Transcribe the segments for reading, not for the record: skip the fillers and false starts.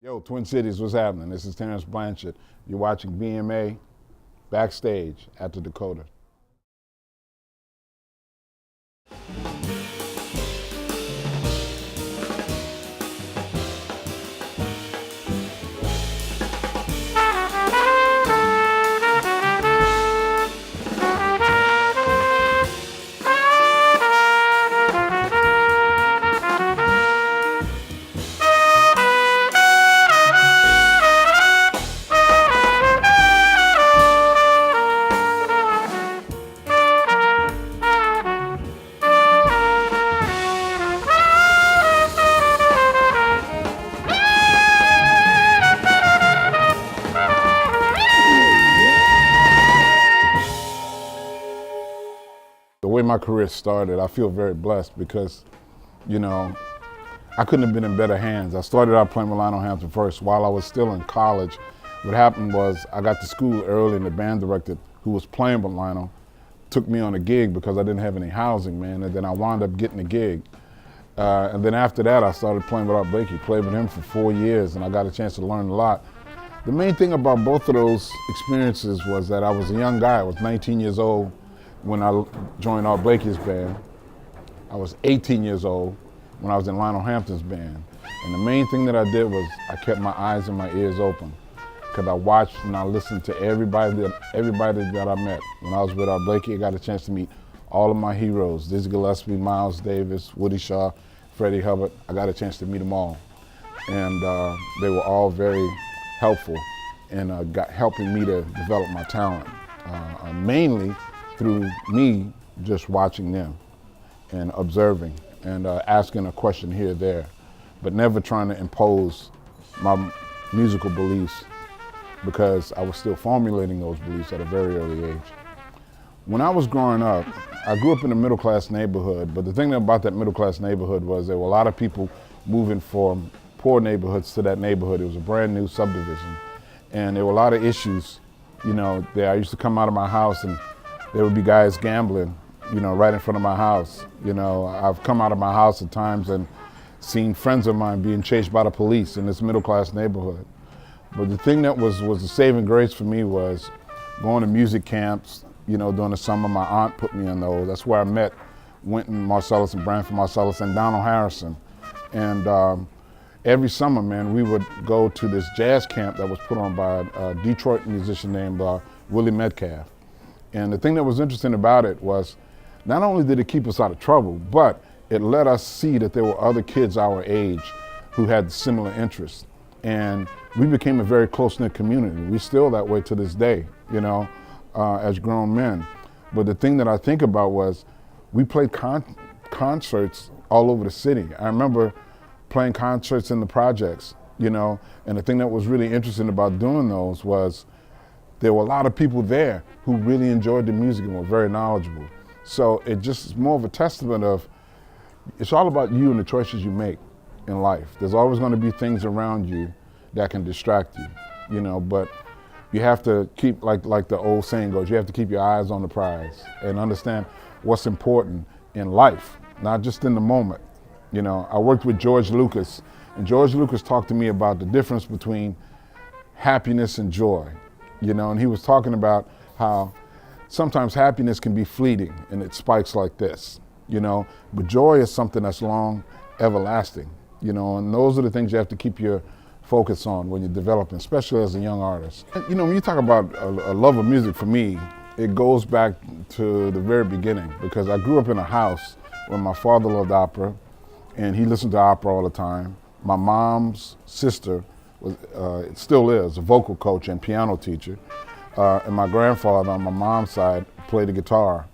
Yo, Twin Cities, what's happening? This is Terence Blanchard. You're watching BMA Backstage at the Dakota. The way my career started, I feel very blessed because, I couldn't have been in better hands. I started out playing with Lionel Hampton first. While I was still in college, what happened was I got to school early and the band director who was playing with Lionel took me on a gig because I didn't have any housing, man, and then I wound up getting a gig. And then after that, I started playing with Art Blakey, played with him for 4 years, and I got a chance to learn a lot. The main thing about both of those experiences was that I was a young guy. I was 19 years old when I joined Art Blakey's band. I was 18 years old when I was in Lionel Hampton's band. And the main thing that I did was I kept my eyes and my ears open because I watched and I listened to everybody that I met. When I was with Art Blakey, I got a chance to meet all of my heroes, Dizzy Gillespie, Miles Davis, Woody Shaw, Freddie Hubbard. I got a chance to meet them all. And they were all very helpful in helping me to develop my talent, mainly through me just watching them and observing and asking a question here or there, but never trying to impose my musical beliefs because I was still formulating those beliefs at a very early age. When I was growing up, I grew up in a middle-class neighborhood, but the thing about that middle-class neighborhood was there were a lot of people moving from poor neighborhoods to that neighborhood. It was a brand new subdivision, and there were a lot of issues, there. I used to come out of my house and there would be guys gambling, right in front of my house. I've come out of my house at times and seen friends of mine being chased by the police in this middle-class neighborhood. But the thing that was the saving grace for me was going to music camps, during the summer. My aunt put me in those. That's where I met Wynton Marsalis and Branford Marsalis and Donald Harrison. And every summer, man, we would go to this jazz camp that was put on by a Detroit musician named Willie Metcalf. And the thing that was interesting about it was not only did it keep us out of trouble, but it let us see that there were other kids our age who had similar interests. And we became a very close-knit community. We're still that way to this day, as grown men. But the thing that I think about was we played concerts all over the city. I remember playing concerts in the projects, and the thing that was really interesting about doing those was there were a lot of people there who really enjoyed the music and were very knowledgeable. So it just is more of a testament of, it's all about you and the choices you make in life. There's always going to be things around you that can distract you, but you have to keep, like the old saying goes, you have to keep your eyes on the prize and understand what's important in life, not just in the moment. I worked with George Lucas, and George Lucas talked to me about the difference between happiness and joy. And he was talking about how sometimes happiness can be fleeting and it spikes like this, but joy is something that's long, everlasting, and those are the things you have to keep your focus on when you're developing, especially as a young artist. When you talk about a love of music, for me, it goes back to the very beginning because I grew up in a house where my father loved opera and he listened to opera all the time. My mom's sister it still is a vocal coach and piano teacher, and my grandfather on my mom's side played the guitar.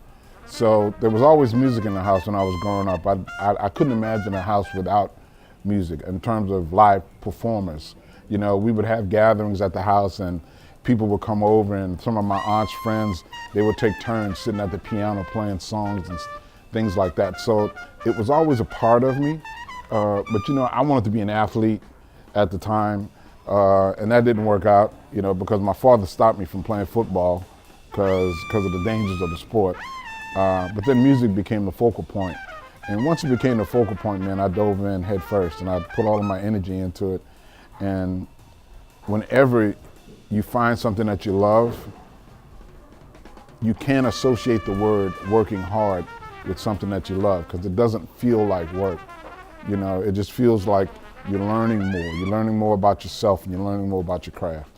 So there was always music in the house when I was growing up. I couldn't imagine a house without music in terms of live performers. We would have gatherings at the house and people would come over, and some of my aunt's friends, they would take turns sitting at the piano playing songs and things like that. So it was always a part of me, but I wanted to be an athlete at the time. And that didn't work out, because my father stopped me from playing football because of the dangers of the sport. But then music became the focal point. And once it became the focal point, man, I dove in head first and I put all of my energy into it. And whenever you find something that you love, you can't associate the word working hard with something that you love, because it doesn't feel like work. You know, it just feels like you're learning more. You're learning more about yourself, and you're learning more about your craft.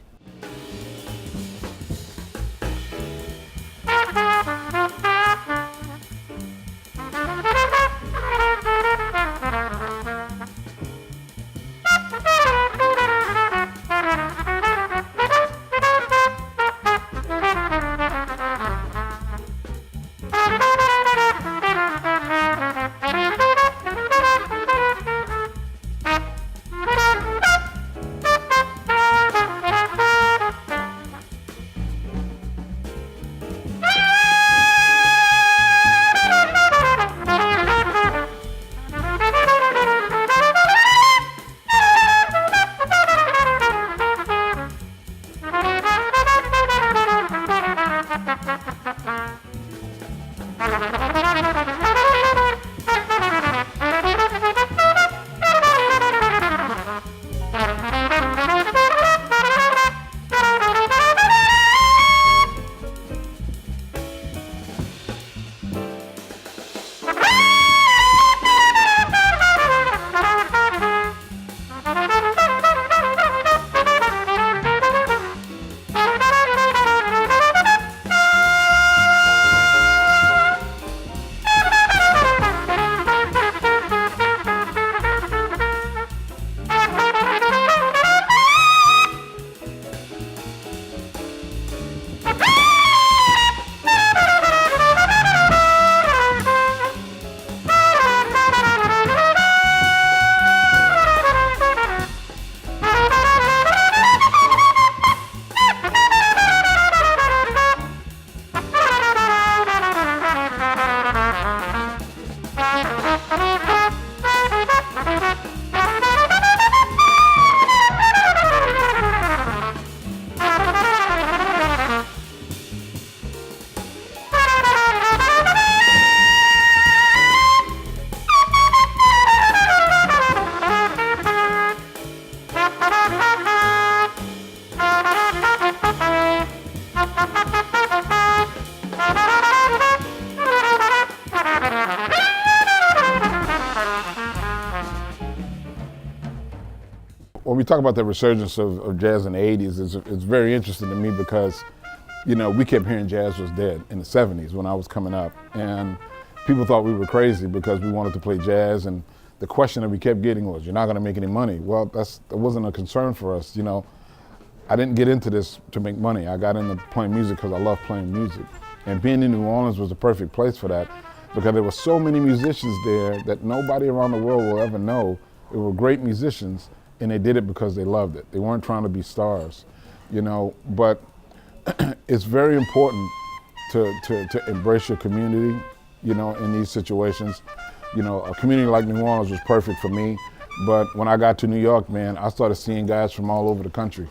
When we talk about the resurgence of jazz in the 80s, it's very interesting to me because, you know, we kept hearing jazz was dead in the 70s when I was coming up. And people thought we were crazy because we wanted to play jazz. And the question that we kept getting was, you're not going to make any money. Well, that wasn't a concern for us. You know, I didn't get into this to make money. I got into playing music because I love playing music. And being in New Orleans was the perfect place for that, because there were so many musicians there that nobody around the world will ever know. They were great musicians, and they did it because they loved it. They weren't trying to be stars, you know. But it's very important to embrace your community, you know, in these situations. You know, a community like New Orleans was perfect for me, but when I got to New York, man, I started seeing guys from all over the country,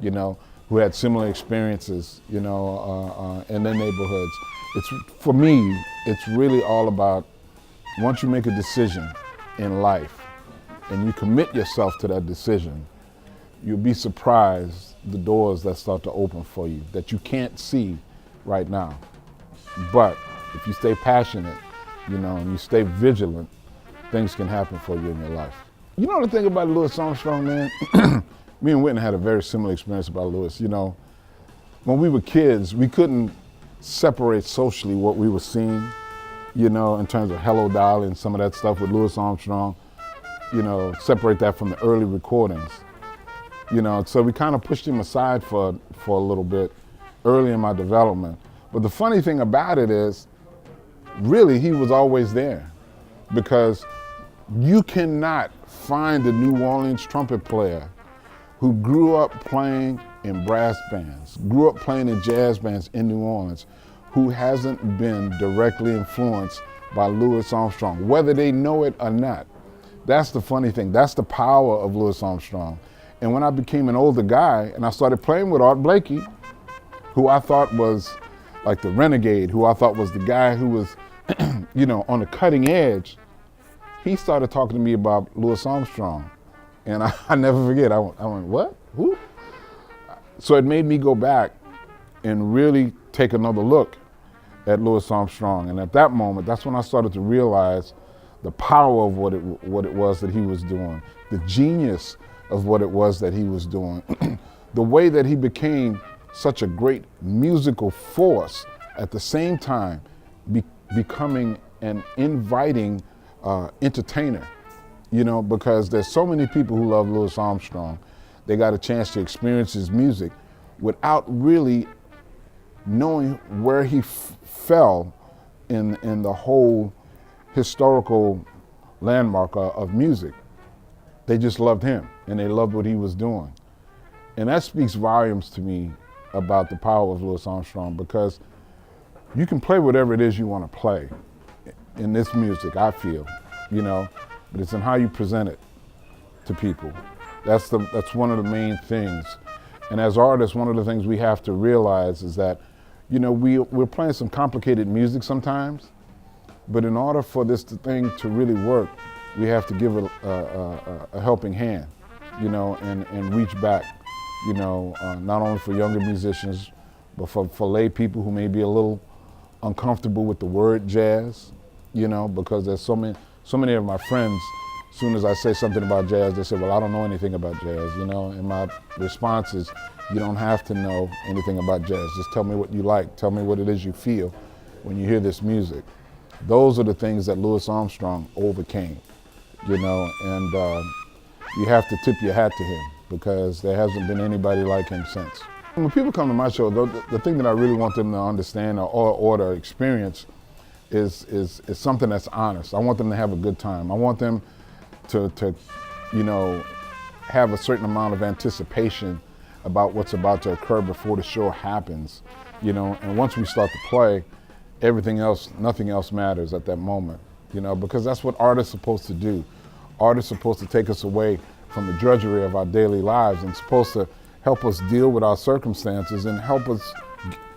you know, who had similar experiences, you know, in their neighborhoods. For me, it's really all about, once you make a decision in life and you commit yourself to that decision, you'll be surprised the doors that start to open for you that you can't see right now. But if you stay passionate, you know, and you stay vigilant, things can happen for you in your life. You know the thing about Louis Armstrong, man? Me and Whitney had a very similar experience about Louis. You know, when we were kids, we couldn't separate socially what we were seeing, you know, in terms of Hello Dolly and some of that stuff with Louis Armstrong, you know, separate that from the early recordings. You know, so we kind of pushed him aside for a little bit early in my development. But the funny thing about it is, really, he was always there, because you cannot find a New Orleans trumpet player who grew up playing in brass bands, grew up playing in jazz bands in New Orleans, who hasn't been directly influenced by Louis Armstrong, whether they know it or not. That's the funny thing. That's the power of Louis Armstrong. And when I became an older guy and I started playing with Art Blakey, who I thought was like the renegade, who I thought was the guy who was, you know, on the cutting edge, he started talking to me about Louis Armstrong. And I never forget, I went, what? Who? So it made me go back and really take another look at Louis Armstrong. And at that moment, that's when I started to realize the power of what it was that he was doing, the genius of what it was that he was doing, the way that he became such a great musical force at the same time becoming an inviting entertainer, you know, because there's so many people who love Louis Armstrong. They got a chance to experience his music without really knowing where he fell in the whole historical landmark of music. They just loved him and they loved what he was doing. And that speaks volumes to me about the power of Louis Armstrong, because you can play whatever it is you want to play in this music, I feel, you know, but it's in how you present it to people. That's one of the main things. And as artists, one of the things we have to realize is that, you know, we're playing some complicated music sometimes, but in order for this thing to really work, we have to give a helping hand, you know, and reach back, you know, not only for younger musicians, but for lay people who may be a little uncomfortable with the word jazz, you know, because there's so many of my friends, as soon as I say something about jazz, they say, well, I don't know anything about jazz, you know, and my response is, you don't have to know anything about jazz. Just tell me what you like. Tell me what it is you feel when you hear this music. Those are the things that Louis Armstrong overcame, you know, and you have to tip your hat to him, because there hasn't been anybody like him since. When people come to my show, the thing that I really want them to understand or to experience is something that's honest. I want them to have a good time. I want them to you know, have a certain amount of anticipation about what's about to occur before the show happens, you know, and once we start to play, everything else, nothing else matters at that moment, you know, because that's what art is supposed to do. Art is supposed to take us away from the drudgery of our daily lives and supposed to help us deal with our circumstances and help us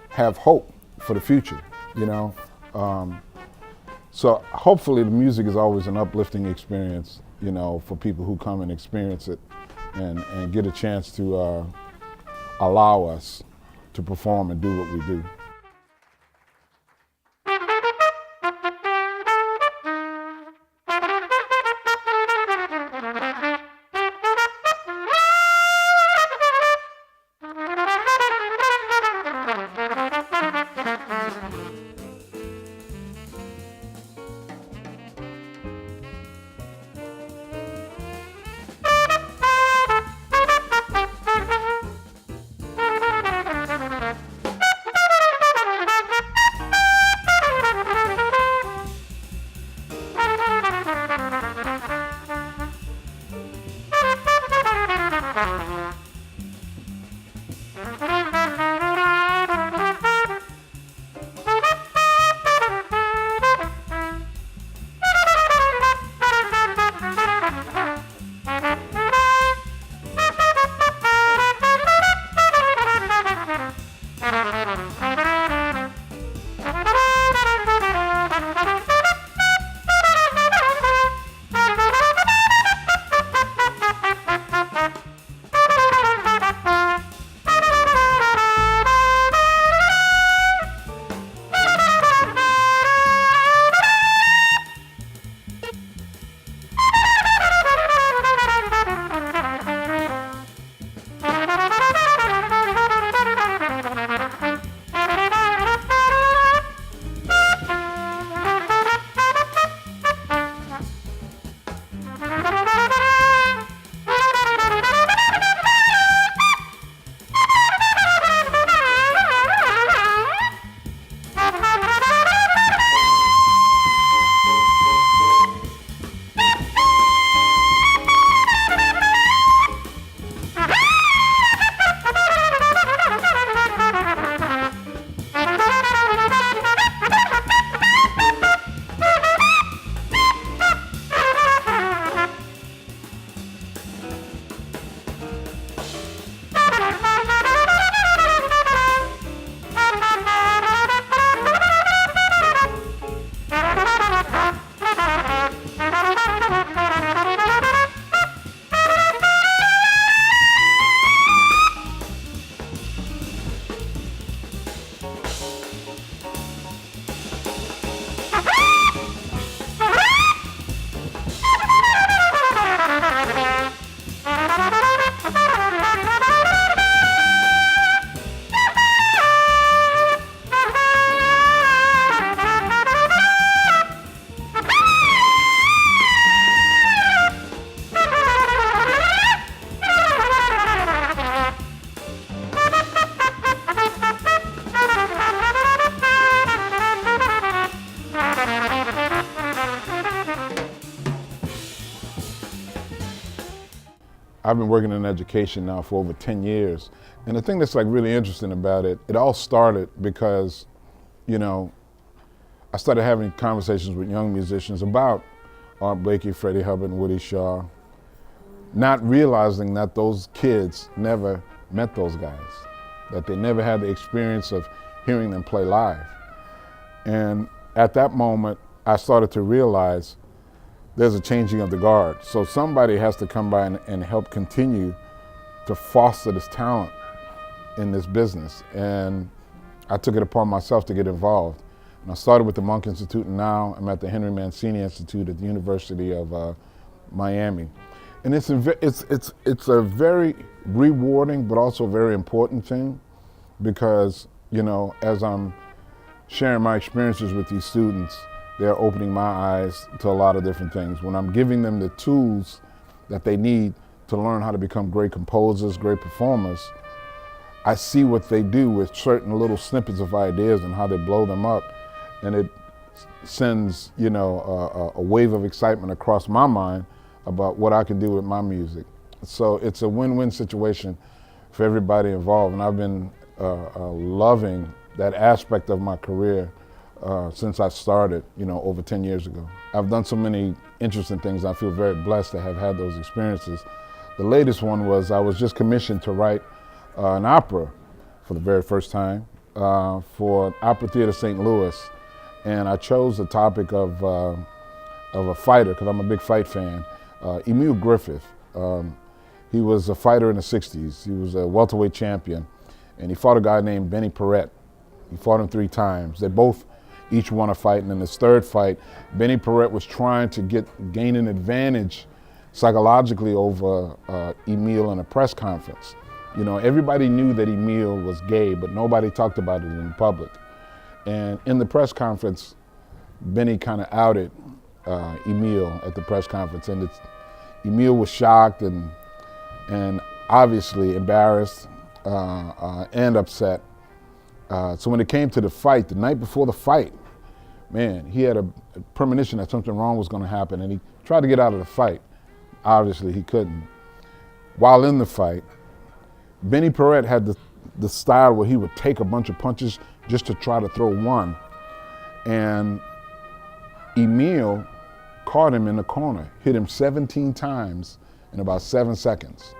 have hope for the future, you know. So hopefully the music is always an uplifting experience, you know, for people who come and experience it and get a chance to allow us to perform and do what we do. I've been working in education now for over 10 years. And the thing that's like really interesting about it, it all started because, you know, I started having conversations with young musicians about Art Blakey, Freddie Hubbard, and Woody Shaw, not realizing that those kids never met those guys, that they never had the experience of hearing them play live. And at that moment, I started to realize there's a changing of the guard. So somebody has to come by and help continue to foster this talent in this business. And I took it upon myself to get involved. And I started with the Monk Institute, and now I'm at the Henry Mancini Institute at the University of Miami. And it's a very rewarding but also very important thing, because, you know, as I'm sharing my experiences with these students, they're opening my eyes to a lot of different things. When I'm giving them the tools that they need to learn how to become great composers, great performers, I see what they do with certain little snippets of ideas and how they blow them up. And it sends, you know, a wave of excitement across my mind about what I can do with my music. So it's a win-win situation for everybody involved. And I've been loving that aspect of my career since I started, you know, over 10 years ago. I've done so many interesting things. I feel very blessed to have had those experiences. The latest one was I was just commissioned to write an opera for the very first time for Opera Theater St. Louis. And I chose the topic of a fighter, because I'm a big fight fan, Emil Griffith. He was a fighter in the 60s. He was a welterweight champion, and he fought a guy named Benny Perret. He fought him 3 times. They both each won a fight, and in his third fight, Benny Perret was trying to gain an advantage psychologically over Emil in a press conference. You know, everybody knew that Emil was gay, but nobody talked about it in public. And in the press conference, Benny kind of outed Emil at the press conference, and Emil was shocked and obviously embarrassed and upset. So when it came to the fight, the night before the fight, man, he had a premonition that something wrong was going to happen, and he tried to get out of the fight. Obviously, he couldn't. While in the fight, Benny Perret had the style where he would take a bunch of punches just to try to throw one. And Emil caught him in the corner, hit him 17 times in about 7 seconds,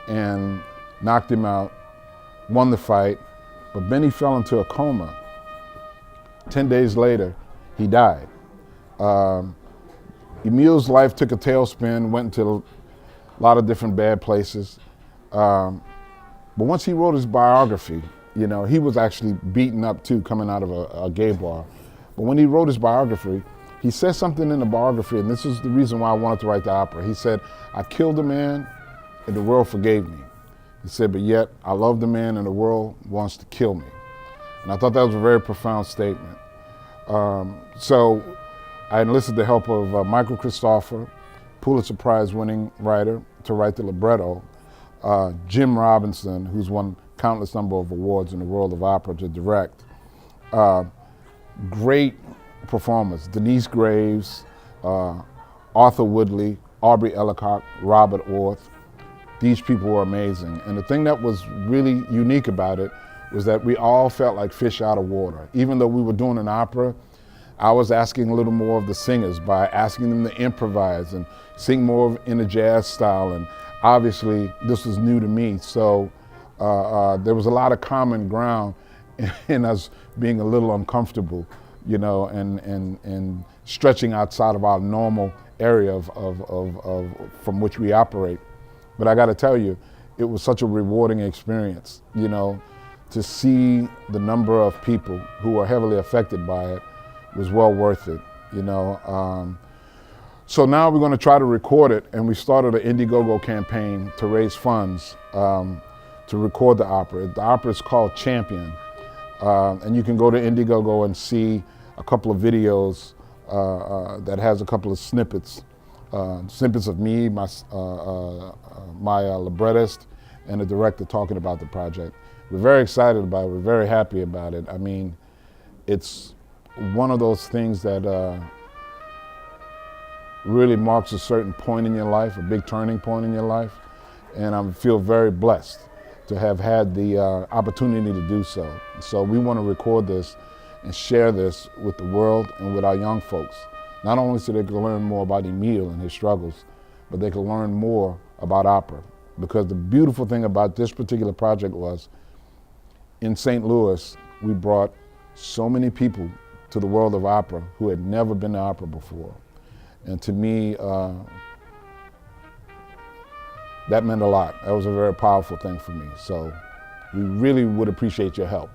and knocked him out, won the fight. But Benny fell into a coma. 10 days later, he died. Emil's life took a tailspin, went into a lot of different bad places. But once he wrote his biography, you know, he was actually beaten up too, coming out of a gay bar. But when he wrote his biography, he says something in the biography, and this is the reason why I wanted to write the opera. He said, "I killed a man and the world forgave me." He said, "But yet I love the man and the world wants to kill me." And I thought that was a very profound statement. So I enlisted the help of Michael Christopher, Pulitzer Prize winning writer, to write the libretto. Jim Robinson, who's won countless number of awards in the world of opera, to direct. Great performers: Denise Graves, Arthur Woodley, Aubrey Ellicott, Robert Orth. These people were amazing. And the thing that was really unique about it was that we all felt like fish out of water. Even though we were doing an opera, I was asking a little more of the singers by asking them to improvise and sing more in a jazz style. And obviously, this was new to me. So there was a lot of common ground in us being a little uncomfortable, you know, and stretching outside of our normal area from which we operate. But I got to tell you, it was such a rewarding experience, you know, to see the number of people who were heavily affected by it was well worth it, you know. So now we're going to try to record it, and we started an Indiegogo campaign to raise funds to record the opera. The opera is called Champion, and you can go to Indiegogo and see a couple of videos that has a couple of snippets of me, my librettist, and the director talking about the project. We're very excited about it. We're very happy about it. I mean, it's one of those things that really marks a certain point in your life, a big turning point in your life. and I feel very blessed to have had the opportunity to do so. So we want to record this and share this with the world and with our young folks, not only so they can learn more about Emil and his struggles, but they can learn more about opera. Because the beautiful thing about this particular project was, in St. Louis, we brought so many people to the world of opera who had never been to opera before. And to me, that meant a lot. That was a very powerful thing for me. So we really would appreciate your help.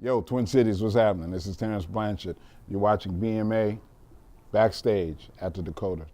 Yo, Twin Cities, what's happening? This is Terence Blanchard. You're watching BMA Backstage at the Dakota.